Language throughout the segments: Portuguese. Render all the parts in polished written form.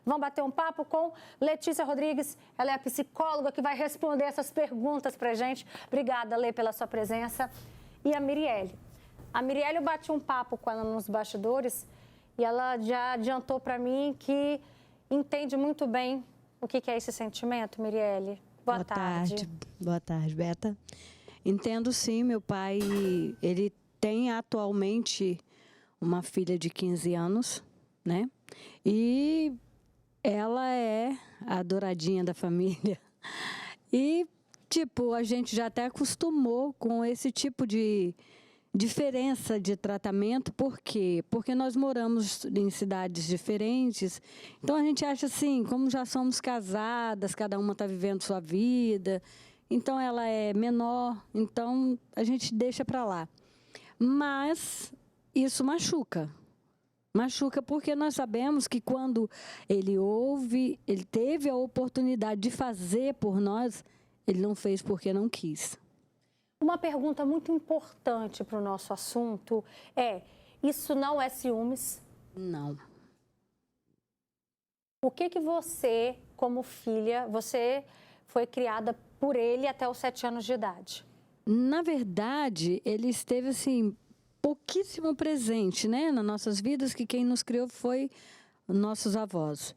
Vamos bater um papo com Letícia Rodrigues, ela é a psicóloga que vai responder essas perguntas pra gente. Obrigada, Lê, pela sua presença. E a Mirielle. A Mirielle, eu bati um papo com ela nos bastidores e ela já adiantou para mim que entende muito bem o que é esse sentimento, Mirielle. Boa tarde. Boa tarde, Beta. Entendo sim, meu pai, ele tem atualmente uma filha de 15 anos, né? E ela é a adoradinha da família. E, tipo, a gente já até acostumou com esse tipo de diferença de tratamento. Por quê? Porque nós moramos em cidades diferentes. Então, a gente acha assim, como já somos casadas, cada uma está vivendo sua vida, então ela é menor, então a gente deixa para lá. Mas isso machuca. Machuca porque nós sabemos que quando ele teve a oportunidade de fazer por nós, ele não fez porque não quis. Uma pergunta muito importante para o nosso assunto é, isso não é ciúmes? Não. O que você, como filha, você foi criada por ele até os 7 anos de idade? Na verdade, ele esteve assim, pouquíssimo presente, né, nas nossas vidas, que quem nos criou foi nossos avós.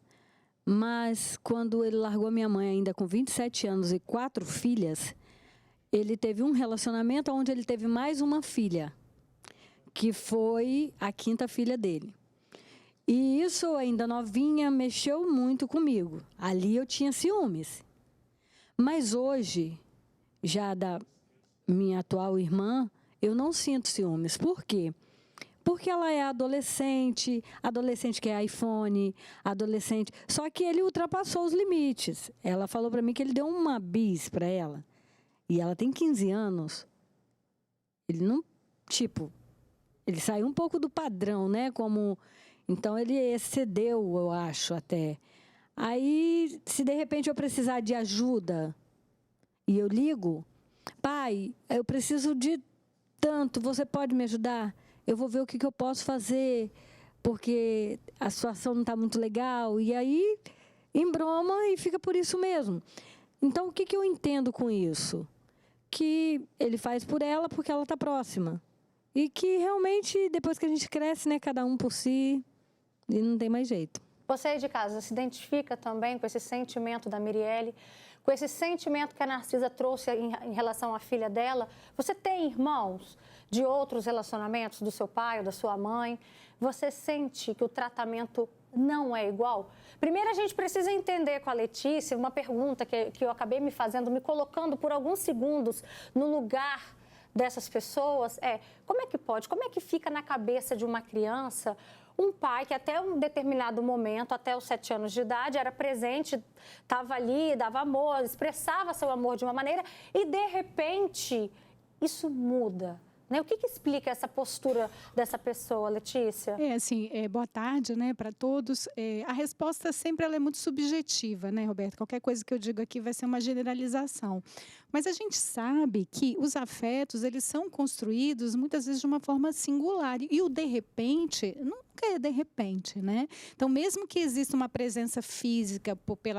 Mas quando ele largou minha mãe ainda com 27 anos e 4 filhas, ele teve um relacionamento onde ele teve mais uma filha, que foi a 5ª filha dele. E isso, ainda novinha, mexeu muito comigo. Ali eu tinha ciúmes. Mas hoje, já da minha atual irmã, eu não sinto ciúmes. Por quê? Porque ela é adolescente quer iPhone, adolescente... Só que ele ultrapassou os limites. Ela falou para mim que ele deu uma bis para ela. E ela tem 15 anos. Ele não... Tipo, ele saiu um pouco do padrão, né? Então, ele excedeu, eu acho, até. Aí, se de repente eu precisar de ajuda e eu ligo... Pai, eu preciso de tanto, você pode me ajudar? Eu vou ver o que eu posso fazer, porque a situação não está muito legal. E aí, embroma e fica por isso mesmo. Então, o que eu entendo com isso? Que ele faz por ela porque ela está próxima. E que realmente, depois que a gente cresce, né, cada um por si, e não tem mais jeito. Você aí de casa se identifica também com esse sentimento da Mirielle, com esse sentimento que a Narcisa trouxe em relação à filha dela? Você tem irmãos de outros relacionamentos, do seu pai ou da sua mãe? Você sente que o tratamento não é igual? Primeiro, a gente precisa entender com a Letícia uma pergunta que eu acabei me fazendo, me colocando por alguns segundos no lugar dessas pessoas. Como é que pode, como é que fica na cabeça de uma criança um pai que até um determinado momento, até os 7 anos de idade, era presente, estava ali, dava amor, expressava seu amor de uma maneira e, de repente, isso muda, né? O que explica essa postura dessa pessoa, Letícia? Boa tarde, né, para todos. A resposta sempre ela é muito subjetiva, né, Roberto? Qualquer coisa que eu digo aqui vai ser uma generalização. Mas a gente sabe que os afetos, eles são construídos muitas vezes de uma forma singular. E o de repente, nunca é de repente, né? Então, mesmo que exista uma presença física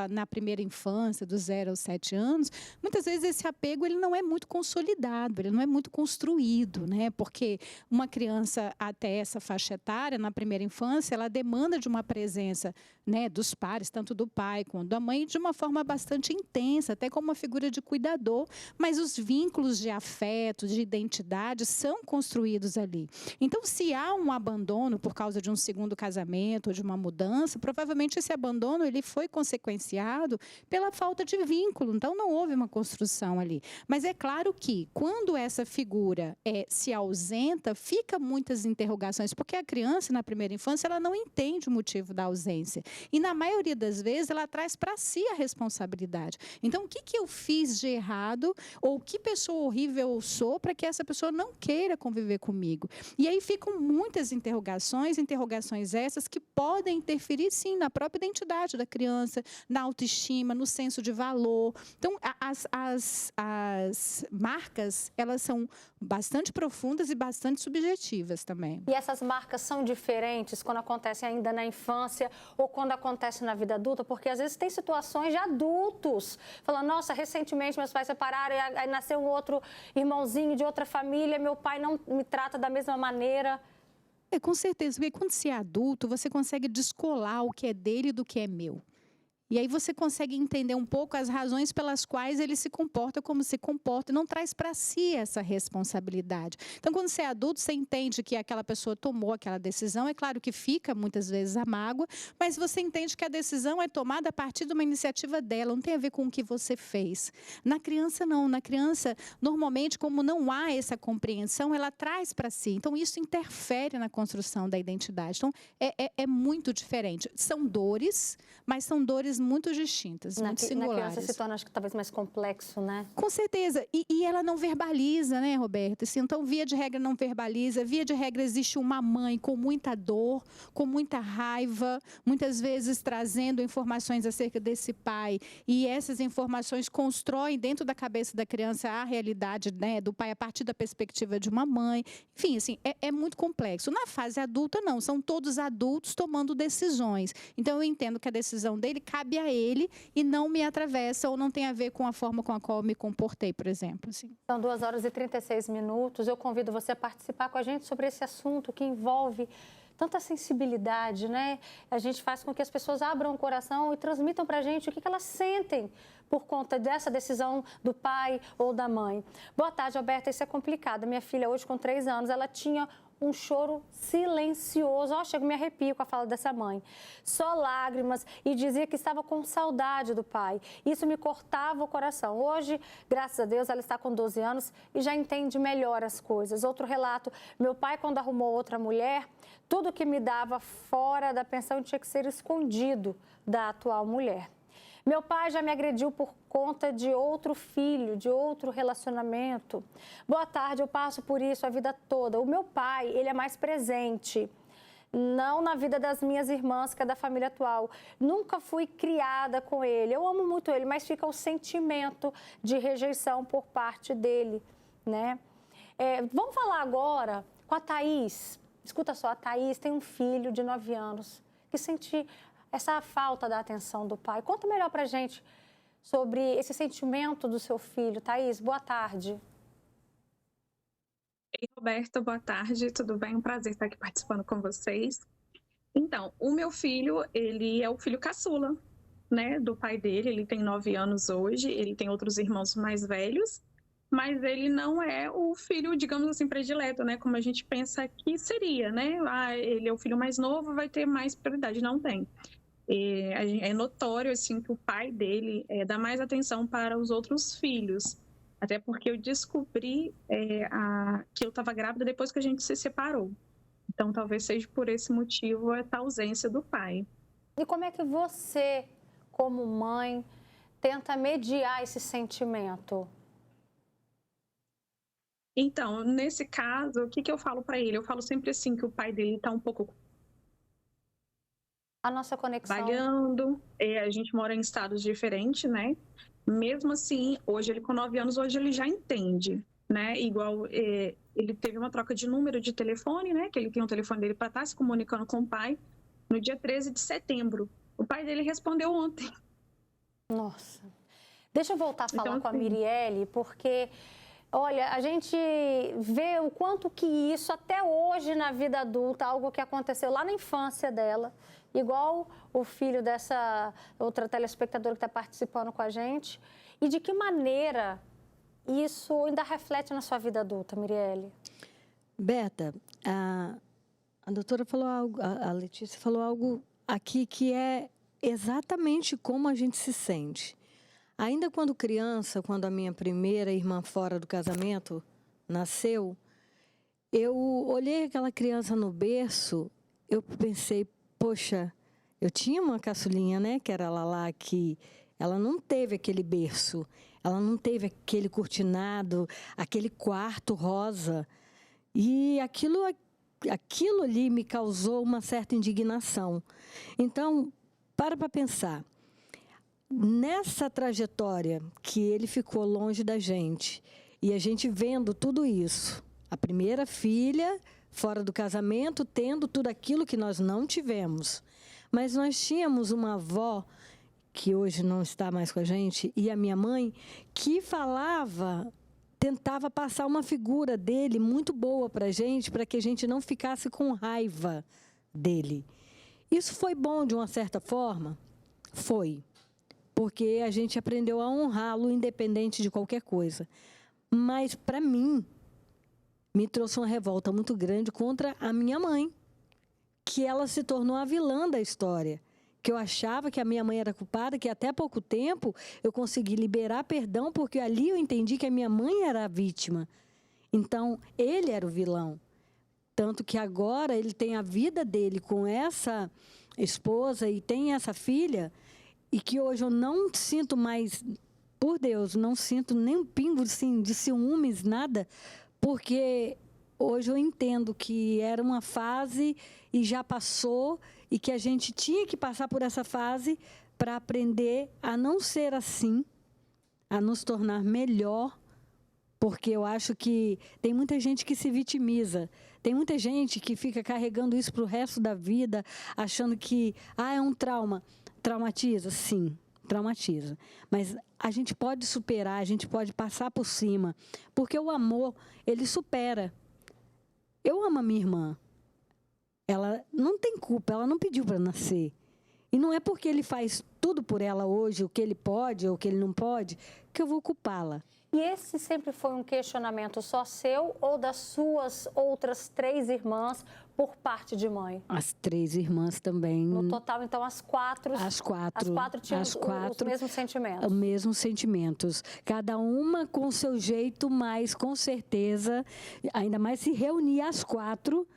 na primeira infância, dos 0 aos 7 anos, muitas vezes esse apego ele não é muito consolidado, ele não é muito construído, né? Porque uma criança até essa faixa etária, na primeira infância, ela demanda de uma presença, né, dos pares, tanto do pai quanto da mãe, de uma forma bastante intensa, até como uma figura de cuidador, mas os vínculos de afeto, de identidade são construídos ali. Então, se há um abandono por causa de um segundo casamento ou de uma mudança, provavelmente esse abandono ele foi consequenciado pela falta de vínculo, então não houve uma construção ali. Mas é claro que quando essa figura se ausenta, fica muitas interrogações, porque a criança na primeira infância ela não entende o motivo da ausência. E na maioria das vezes ela traz para si a responsabilidade. Então, o que eu fiz de errado ou que pessoa horrível eu sou para que essa pessoa não queira conviver comigo? E aí ficam muitas interrogações essas que podem interferir, sim, na própria identidade da criança, na autoestima, no senso de valor. Então, as marcas, elas são bastante profundas e bastante subjetivas também. E essas marcas são diferentes quando acontecem ainda na infância ou quando quando acontece na vida adulta, porque às vezes tem situações de adultos, falando, nossa, recentemente meus pais separaram, e aí nasceu um outro irmãozinho de outra família, meu pai não me trata da mesma maneira. Com certeza, porque quando você é adulto, você consegue descolar o que é dele do que é meu. E aí você consegue entender um pouco as razões pelas quais ele se comporta como se comporta e não traz para si essa responsabilidade. Então, quando você é adulto, você entende que aquela pessoa tomou aquela decisão. É claro que fica, muitas vezes, a mágoa, mas você entende que a decisão é tomada a partir de uma iniciativa dela, não tem a ver com o que você fez. Na criança, não. Na criança, normalmente, como não há essa compreensão, ela traz para si. Então, isso interfere na construção da identidade. Então, é muito diferente. São dores, mas são dores muito distintas, muito singulares. Na criança se torna, acho que talvez mais complexo, né? Com certeza. E ela não verbaliza, né, Roberta? Assim, então, via de regra, não verbaliza. Via de regra, existe uma mãe com muita dor, com muita raiva, muitas vezes trazendo informações acerca desse pai. E essas informações constroem dentro da cabeça da criança a realidade, né, do pai a partir da perspectiva de uma mãe. Enfim, assim, é muito complexo. Na fase adulta, não. São todos adultos tomando decisões. Então, eu entendo que a decisão dele cabe a ele e não me atravessa ou não tem a ver com a forma com a qual eu me comportei, por exemplo. Assim. São 2 horas e 36 minutos. Eu convido você a participar com a gente sobre esse assunto que envolve tanta sensibilidade, né? A gente faz com que as pessoas abram o coração e transmitam para a gente o que elas sentem por conta dessa decisão do pai ou da mãe. Boa tarde, Alberta. Isso é complicado. Minha filha, hoje com 3 anos, ela tinha um choro silencioso. Ó, chego, me arrepio com a fala dessa mãe. Só lágrimas e dizia que estava com saudade do pai. Isso me cortava o coração. Hoje, graças a Deus, ela está com 12 anos e já entende melhor as coisas. Outro relato, meu pai, quando arrumou outra mulher, tudo que me dava fora da pensão tinha que ser escondido da atual mulher. Meu pai já me agrediu por conta de outro filho, de outro relacionamento. Boa tarde, eu passo por isso a vida toda. O meu pai, ele é mais presente, não na vida das minhas irmãs, que é da família atual. Nunca fui criada com ele. Eu amo muito ele, mas fica o sentimento de rejeição por parte dele, né? Vamos falar agora com a Thaís. Escuta só, a Thaís tem um filho de 9 anos que sente essa falta da atenção do pai. Conta melhor pra gente sobre esse sentimento do seu filho. Thaís, boa tarde. Ei, Roberta, boa tarde, tudo bem? Um prazer estar aqui participando com vocês. Então, o meu filho, ele é o filho caçula, né, do pai dele. Ele tem 9 anos hoje, ele tem outros irmãos mais velhos, mas ele não é o filho, digamos assim, predileto, né, como a gente pensa que seria, né? Ah, ele é o filho mais novo, vai ter mais prioridade. Não tem. É notório, assim, que o pai dele dá mais atenção para os outros filhos. Até porque eu descobri que eu estava grávida depois que a gente se separou. Então, talvez seja por esse motivo essa ausência do pai. E como é que você, como mãe, tenta mediar esse sentimento? Então, nesse caso, o que eu falo para ele? Eu falo sempre assim, que o pai dele está um pouco a nossa conexão. Trabalhando, a gente mora em estados diferentes, né? Mesmo assim, hoje ele com 9 anos, hoje ele já entende, né? Igual ele teve uma troca de número de telefone, né? Que ele tem um telefone dele para estar se comunicando com o pai no dia 13 de setembro. O pai dele respondeu ontem. Nossa. Deixa eu voltar a falar então, com a Mirielle, porque olha, a gente vê o quanto que isso até hoje na vida adulta, algo que aconteceu lá na infância dela, igual o filho dessa outra telespectadora que está participando com a gente. E de que maneira isso ainda reflete na sua vida adulta, Mirielle? Beta, a doutora falou algo, a Letícia falou algo aqui que é exatamente como a gente se sente. Ainda quando criança, quando a minha primeira irmã fora do casamento nasceu, eu olhei aquela criança no berço, eu pensei, poxa, eu tinha uma caçulinha, né, que era a Lala, que ela não teve aquele berço, ela não teve aquele cortinado, aquele quarto rosa. E aquilo ali me causou uma certa indignação. Então, para pensar. Nessa trajetória que ele ficou longe da gente, e a gente vendo tudo isso, a primeira filha, fora do casamento, tendo tudo aquilo que nós não tivemos. Mas nós tínhamos uma avó, que hoje não está mais com a gente, e a minha mãe, que tentava passar uma figura dele muito boa para que a gente não ficasse com raiva dele. Isso foi bom de uma certa forma? Foi, porque a gente aprendeu a honrá-lo independente de qualquer coisa. Mas, para mim, me trouxe uma revolta muito grande contra a minha mãe, que ela se tornou a vilã da história. Que eu achava que a minha mãe era culpada, que até pouco tempo eu consegui liberar perdão, porque ali eu entendi que a minha mãe era a vítima. Então, ele era o vilão. Tanto que agora ele tem a vida dele com essa esposa e tem essa filha, e que hoje eu não sinto mais, por Deus, não sinto nem um pingo assim, de ciúmes, nada, porque hoje eu entendo que era uma fase e já passou, e que a gente tinha que passar por essa fase para aprender a não ser assim, a nos tornar melhor, porque eu acho que tem muita gente que se vitimiza, tem muita gente que fica carregando isso para o resto da vida, achando que é um trauma. Traumatiza? Sim, traumatiza. Mas a gente pode superar, a gente pode passar por cima, porque o amor, ele supera. Eu amo a minha irmã. Ela não tem culpa, ela não pediu para nascer. E não é porque ele faz tudo por ela hoje, o que ele pode ou o que ele não pode, que eu vou culpá-la. E esse sempre foi um questionamento só seu ou das suas outras 3 irmãs por parte de mãe? As 3 irmãs também. No total, então, as 4 tinham os mesmos sentimentos? Os mesmos sentimentos. Cada uma com o seu jeito, mas com certeza, ainda mais se reunir as 4...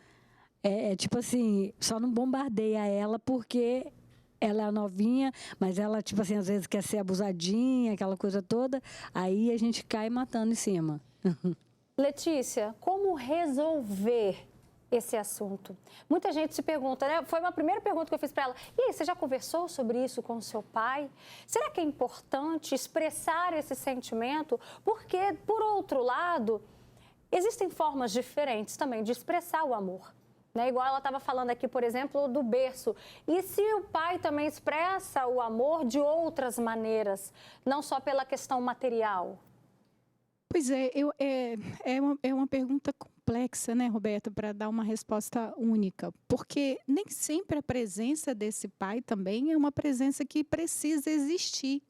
tipo assim, só não bombardeia ela porque ela é novinha, mas ela, tipo assim, às vezes quer ser abusadinha, aquela coisa toda, aí a gente cai matando em cima. Letícia, como resolver esse assunto? Muita gente se pergunta, né? Foi uma primeira pergunta que eu fiz para ela. E aí, você já conversou sobre isso com o seu pai? Será que é importante expressar esse sentimento? Porque, por outro lado, existem formas diferentes também de expressar o amor. Igual ela estava falando aqui, por exemplo, do berço. E se o pai também expressa o amor de outras maneiras, não só pela questão material? Pois é, é uma pergunta complexa, né, Roberta, para dar uma resposta única. Porque nem sempre a presença desse pai também é uma presença que precisa existir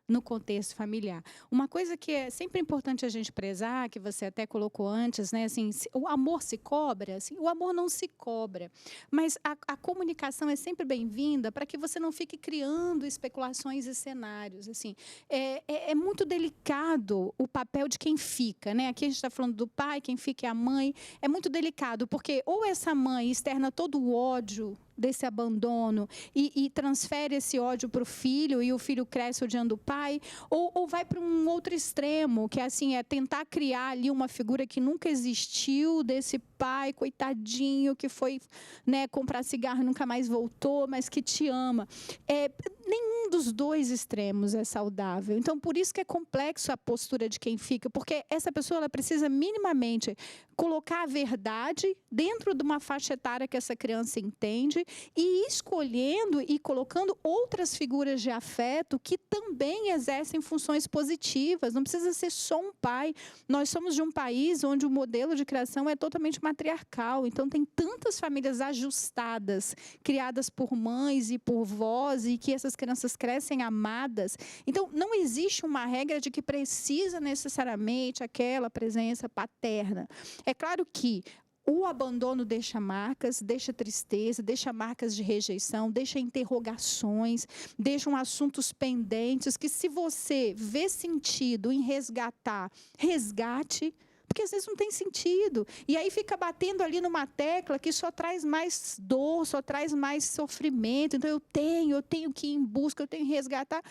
no contexto familiar. Uma coisa que é sempre importante a gente prezar, que você até colocou antes, né, assim, o amor se cobra? Assim, o amor não se cobra, mas a comunicação é sempre bem-vinda para que você não fique criando especulações e cenários. Assim, é muito delicado o papel de quem fica, né? Aqui a gente está falando do pai, quem fica é a mãe. É muito delicado, porque ou essa mãe externa todo o ódio desse abandono e transfere esse ódio para o filho e o filho cresce odiando o pai, ou vai para um outro extremo, que assim, é tentar criar ali uma figura que nunca existiu desse pai, coitadinho, que foi, né, comprar cigarro e nunca mais voltou, mas que te ama. Nenhum dos dois extremos é saudável. Então, por isso que é complexo a postura de quem fica, porque essa pessoa ela precisa minimamente colocar a verdade dentro de uma faixa etária que essa criança entende e escolhendo e colocando outras figuras de afeto que também exercem funções positivas. Não precisa ser só um pai. Nós somos de um país onde o modelo de criação é totalmente matriarcal. Então, tem tantas famílias ajustadas, criadas por mães e por vós, e que essas crianças crescem amadas. Então, não existe uma regra de que precisa necessariamente aquela presença paterna. É claro que o abandono deixa marcas, deixa tristeza, deixa marcas de rejeição, deixa interrogações, deixam assuntos pendentes que, se você vê sentido em resgatar, resgate, porque às vezes não tem sentido. E aí fica batendo ali numa tecla que só traz mais dor, só traz mais sofrimento. Então, eu tenho que ir em busca, eu tenho que resgatar.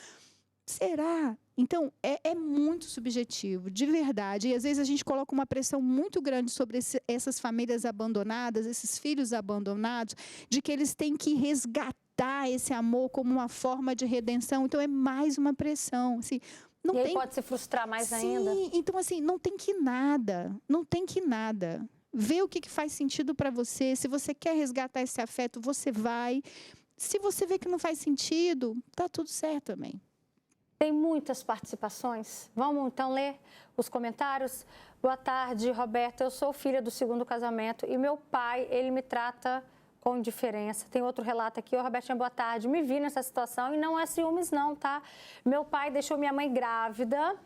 Será? Então, é muito subjetivo, de verdade. E às vezes a gente coloca uma pressão muito grande sobre essas famílias abandonadas, esses filhos abandonados, de que eles têm que resgatar esse amor como uma forma de redenção. Então, é mais uma pressão. Assim, e aí pode se frustrar mais ainda. Sim, então assim, não tem que nada. Vê o que faz sentido para você. Se você quer resgatar esse afeto, você vai. Se você vê que não faz sentido, tá tudo certo também. Tem muitas participações. Vamos então ler os comentários. Boa tarde, Roberta. Eu sou filha do segundo casamento e meu pai, ele me trata com indiferença. Tem outro relato aqui. Ô, Robertinha, boa tarde. Me vi nessa situação e não é ciúmes não, tá? Meu pai deixou minha mãe grávida,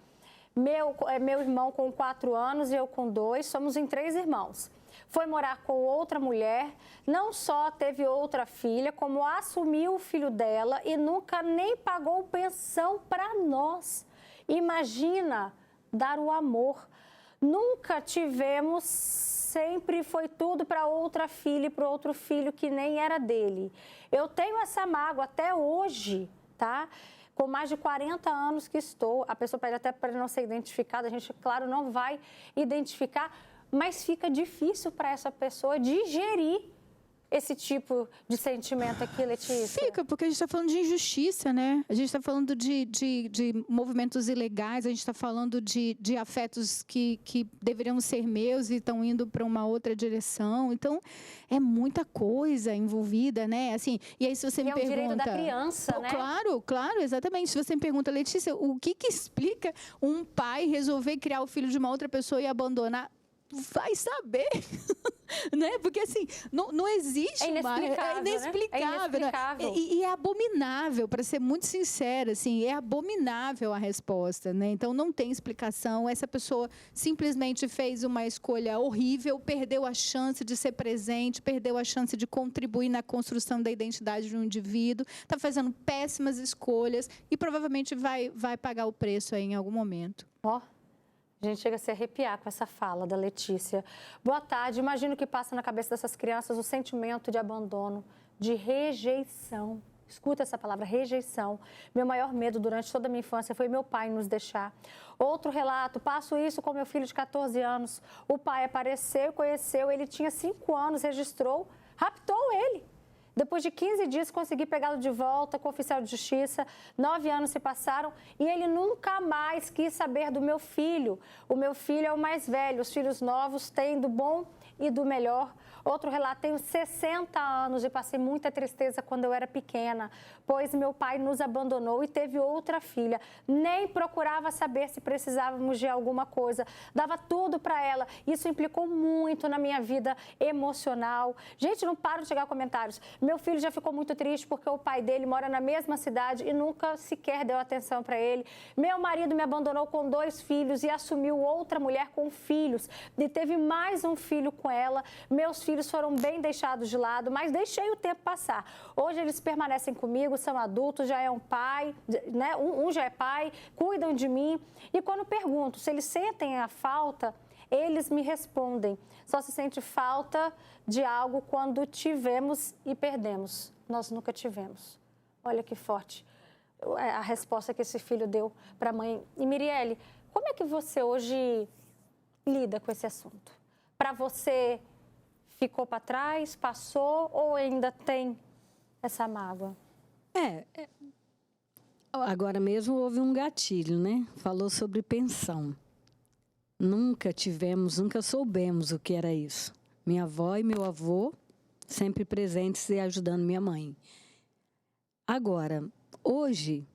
meu irmão com 4 anos e eu com 2. Somos em 3 irmãos. Foi morar com outra mulher, não só teve outra filha, como assumiu o filho dela e nunca nem pagou pensão para nós. Imagina dar o amor. Nunca tivemos, sempre foi tudo para outra filha e para outro filho que nem era dele. Eu tenho essa mágoa até hoje, tá? Com mais de 40 anos que estou. A pessoa pede até para não ser identificada, a gente, claro, não vai identificar, mas fica difícil para essa pessoa digerir esse tipo de sentimento aqui, Letícia? Fica, porque a gente está falando de injustiça, né? A gente está falando de movimentos ilegais, a gente está falando de afetos que deveriam ser meus e estão indo para uma outra direção. Então, é muita coisa envolvida, né? Assim, e aí, se você me pergunta... É o direito da criança, né? Claro, exatamente. Se você me pergunta, Letícia, o que explica um pai resolver criar o filho de uma outra pessoa e abandonar? Vai saber, né? Porque assim, não existe mais. É inexplicável. Né? E é abominável, para ser muito sincera, assim, é abominável a resposta, né? Então não tem explicação. Essa pessoa simplesmente fez uma escolha horrível, perdeu a chance de ser presente, perdeu a chance de contribuir na construção da identidade de um indivíduo, está fazendo péssimas escolhas e provavelmente vai pagar o preço aí em algum momento. A gente chega a se arrepiar com essa fala da Letícia. Boa tarde. Imagino que passa na cabeça dessas crianças o sentimento de abandono, de rejeição. Escuta essa palavra, rejeição. Meu maior medo durante toda a minha infância foi meu pai nos deixar. Outro relato, passo isso com meu filho de 14 anos. O pai apareceu, conheceu, ele tinha 5 anos, registrou, raptou ele. Depois de 15 dias, consegui pegá-lo de volta com o oficial de justiça. 9 anos se passaram e ele nunca mais quis saber do meu filho. O meu filho é o mais velho, os filhos novos têm do bom e do melhor. Outro relato, tenho 60 anos e passei muita tristeza quando eu era pequena, pois meu pai nos abandonou e teve outra filha. Nem procurava saber se precisávamos de alguma coisa, dava tudo para ela. Isso implicou muito na minha vida emocional. Gente, não paro de chegar comentários. Meu filho já ficou muito triste porque o pai dele mora na mesma cidade e nunca sequer deu atenção para ele. Meu marido me abandonou com 2 filhos e assumiu outra mulher com filhos e teve mais um filho com ela. Meus filhos foram bem deixados de lado, mas deixei o tempo passar. Hoje eles permanecem comigo, são adultos, já é um pai, né? Um já é pai, cuidam de mim. E quando pergunto se eles sentem a falta, eles me respondem: só se sente falta de algo quando tivemos e perdemos. Nós nunca tivemos. Olha que forte a resposta que esse filho deu para a mãe. E Mirielle, como é que você hoje lida com esse assunto? Para você, ficou para trás, passou ou ainda tem essa mágoa? Agora mesmo houve um gatilho, né? Falou sobre pensão. Nunca soubemos o que era isso. Minha avó e meu avô sempre presentes e ajudando minha mãe. Agora, hoje,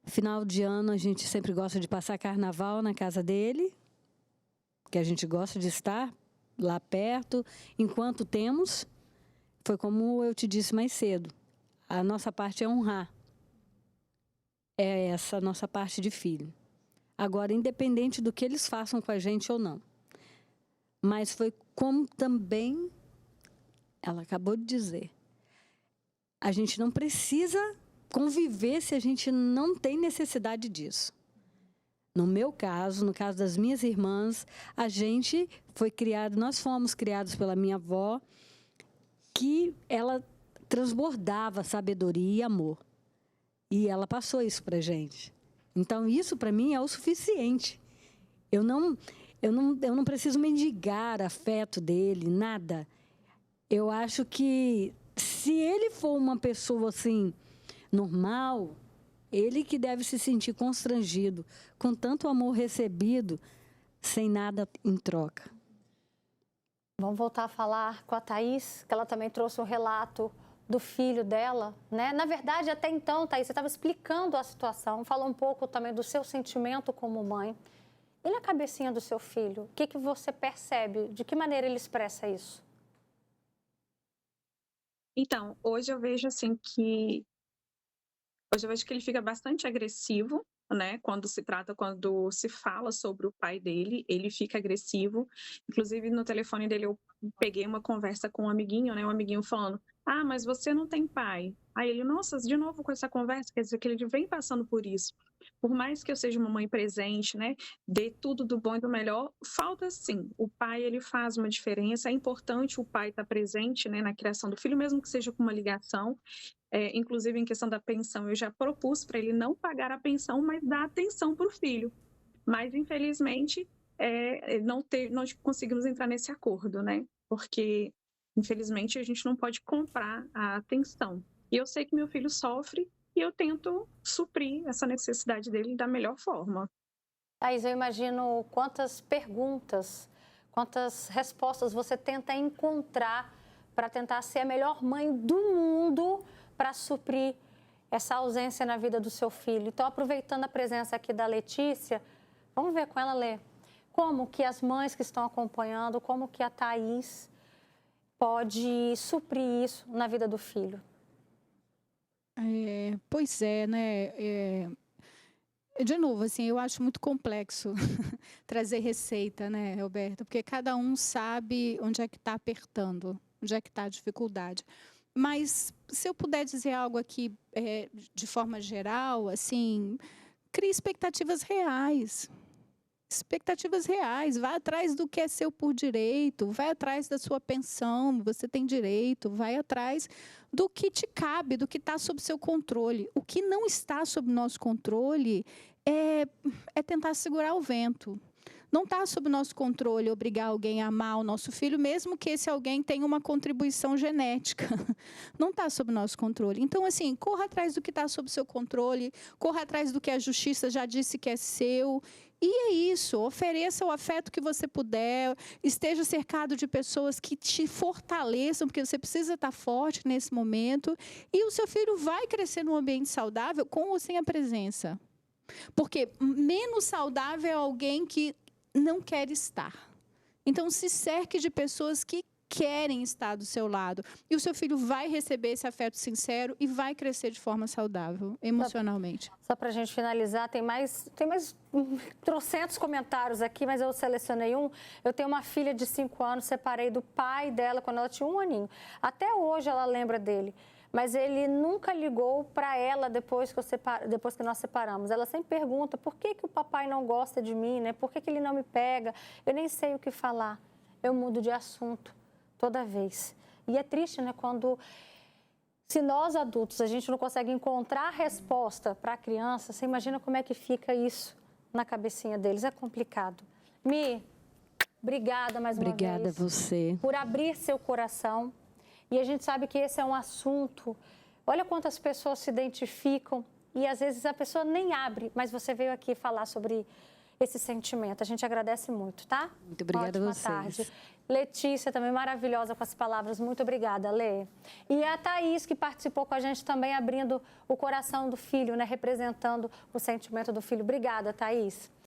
final de ano, a gente sempre gosta de passar carnaval na casa dele, que a gente gosta de estar lá perto, enquanto temos. Foi como eu te disse mais cedo, a nossa parte é honrar. É essa a nossa parte de filho. Agora, independente do que eles façam com a gente ou não. Mas foi como também ela acabou de dizer. A gente não precisa conviver se a gente não tem necessidade disso. No meu caso, no caso das minhas irmãs, a gente foi criado, nós fomos criados pela minha avó, que ela transbordava sabedoria e amor. E ela passou isso pra gente. Então, isso para mim é o suficiente. Eu não preciso mendigar afeto dele, nada. Eu acho que se ele for uma pessoa assim, normal, ele que deve se sentir constrangido com tanto amor recebido, sem nada em troca. Vamos voltar a falar com a Thaís, que ela também trouxe um relato do filho dela, né? Na verdade, até então, Thaís, você estava explicando a situação, falou um pouco também do seu sentimento como mãe. E na cabecinha do seu filho, o que você percebe? De que maneira ele expressa isso? Então, hoje eu vejo assim que ele fica bastante agressivo, né? Quando se fala sobre o pai dele, ele fica agressivo. Inclusive, no telefone dele, eu peguei uma conversa com um amiguinho, né? Um amiguinho falando: "Ah, mas você não tem pai." Aí ele: "Nossa, de novo com essa conversa." Quer dizer que ele vem passando por isso. Por mais que eu seja uma mãe presente, né? Dê tudo do bom e do melhor, falta sim. O pai, ele faz uma diferença. É importante o pai estar presente, né? Na criação do filho, mesmo que seja com uma ligação. Inclusive, em questão da pensão, eu já propus para ele não pagar a pensão, mas dar atenção para o filho. Mas, infelizmente, não conseguimos entrar nesse acordo, né? Porque, infelizmente, a gente não pode comprar a atenção. E eu sei que meu filho sofre e eu tento suprir essa necessidade dele da melhor forma. Thaís, eu imagino quantas perguntas, quantas respostas você tenta encontrar para tentar ser a melhor mãe do mundo para suprir essa ausência na vida do seu filho. Então, aproveitando a presença aqui da Letícia, vamos ver com ela, Lê, como que as mães que estão acompanhando, como que a Thaís pode suprir isso na vida do filho. Pois é, né? De novo, assim, eu acho muito complexo trazer receita, né, Roberta? Porque cada um sabe onde é que está apertando, onde é que está a dificuldade. Mas se eu puder dizer algo aqui de forma geral, assim, crie expectativas reais. Expectativas reais, vai atrás do que é seu por direito, vai atrás da sua pensão, você tem direito, vai atrás do que te cabe, do que está sob seu controle. O que não está sob nosso controle é tentar segurar o vento. Não está sob nosso controle obrigar alguém a amar o nosso filho, mesmo que esse alguém tenha uma contribuição genética. Não está sob nosso controle. Então, assim, corra atrás do que está sob seu controle, corra atrás do que a justiça já disse que é seu. E é isso, ofereça o afeto que você puder, esteja cercado de pessoas que te fortaleçam, porque você precisa estar forte nesse momento. E o seu filho vai crescer num ambiente saudável com ou sem a presença. Porque menos saudável é alguém que não quer estar. Então, se cerque de pessoas que querem estar do seu lado. E o seu filho vai receber esse afeto sincero e vai crescer de forma saudável, emocionalmente. Só para a gente finalizar, tem mais trocentos comentários aqui, mas eu selecionei um. Eu tenho uma filha de 5 anos, separei do pai dela quando ela tinha 1 aninho. Até hoje ela lembra dele. Mas ele nunca ligou para ela depois que nós separamos. Ela sempre pergunta por que o papai não gosta de mim, né? Por que ele não me pega? Eu nem sei o que falar. Eu mudo de assunto toda vez. E é triste, né? Se nós adultos, a gente não consegue encontrar resposta para a criança, você imagina como é que fica isso na cabecinha deles. É complicado. Mi, obrigada mais uma vez. Obrigada a você. Por abrir seu coração. E a gente sabe que esse é um assunto, olha quantas pessoas se identificam e às vezes a pessoa nem abre, mas você veio aqui falar sobre esse sentimento. A gente agradece muito, tá? Muito obrigada a vocês. Tarde. Letícia, também maravilhosa com as palavras. Muito obrigada, Lê. E a Thaís, que participou com a gente também, abrindo o coração do filho, né? Representando o sentimento do filho. Obrigada, Thaís.